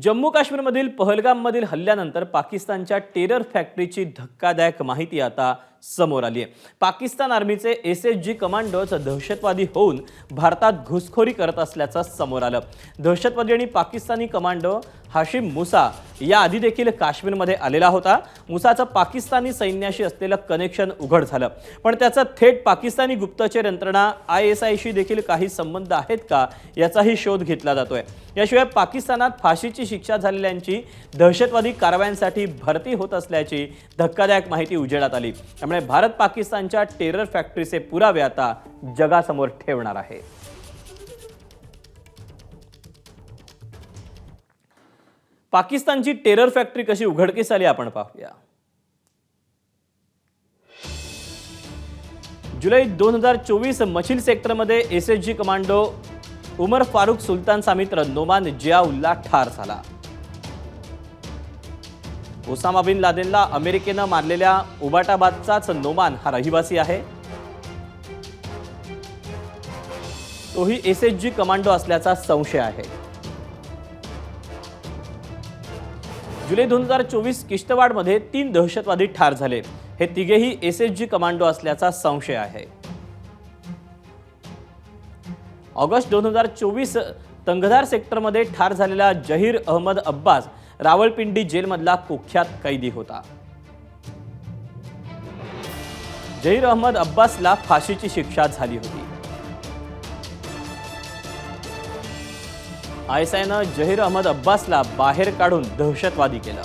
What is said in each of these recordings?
जम्मू काश्मीरमधील पहलगाममधील हल्ल्यानंतर पाकिस्तानच्या टेरर फॅक्टरीची धक्कादायक माहिती आता समोर आली आहे। पाकिस्तान आर्मीचे एसएचजी कमांडोज दहशतवादी होऊन भारतात घुसखोरी करत असल्याचं समोर आलं। दहशतवादी आणि पाकिस्तानी कमांडो हाशिम मुसा या आधी देखील काश्मीरमध्ये आलेला होता। मुसाचं पाकिस्तानी सैन्याशी असलेलं कनेक्शन उघड झालं, पण त्याचा थेट पाकिस्तानी गुप्तचर यंत्रणा ISI देखील काही संबंध आहेत का याचाही शोध घेतला जातोय। याशिवाय पाकिस्तानात फाशीची शिक्षा झालेल्यांची दहशतवादी कारवायांसाठी भरती होत असल्याची धक्कादायक माहिती उजेडात आली। त्यामुळे भारत पाकिस्तानच्या टेरर फॅक्टरीचे पुरावे आता जगासमोर ठेवणार आहे। पाकिस्तानची टेरर फॅक्टरी कशी उघडकीस आली आपण पाहूया। जुलै 2024 मचिल सेक्टरमध्ये एसएचजी कमांडो उमर फारूक सुलतानचा मित्र नोमान जियाउल्ला ठार झाला। ओसामा बिन लादेनला अमेरिकेनं मारलेल्या उबाटाबादचाच नोमान हा रहिवासी आहे। तोही एसएचजी कमांडो असल्याचा संशय आहे। जुलै 2024 किश्तवाडमध्ये 3 दहशतवादी ठार झाले। हे तिघेही एसएचजी कमांडो असल्याचा संशय आहे। ऑगस्ट 2024 तंगधार सेक्टरमध्ये ठार झालेला जहीर अहमद अब्बास रावळपिंडी जेलमधला कुख्यात कैदी होता। जहीर अहमद अब्बासला फाशीची शिक्षा झाली होती। ISIनं जहीर अहमद अब्बासला बाहेर काढून दहशतवादी केलं।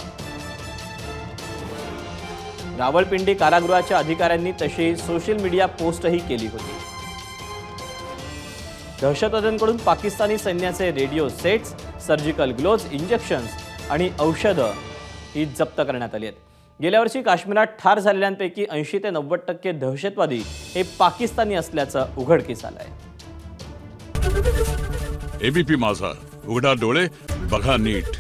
रावळपिंडी कारागृहाच्या अधिकाऱ्यांनी तशी सोशल मीडिया पोस्टही केली होती। दहशतवाद्यांकडून पाकिस्तानी सैन्याचे radio sets, surgical gloves, injections आणि औषधं ही जप्त करण्यात आली आहेत। गेल्या वर्षी काश्मीरात ठार झालेल्यांपैकी 80 ते 90% दहशतवादी हे पाकिस्तानी असल्याचं उघडकीस आलंय। ABP माझा, उघडा डोळे बघा नीट।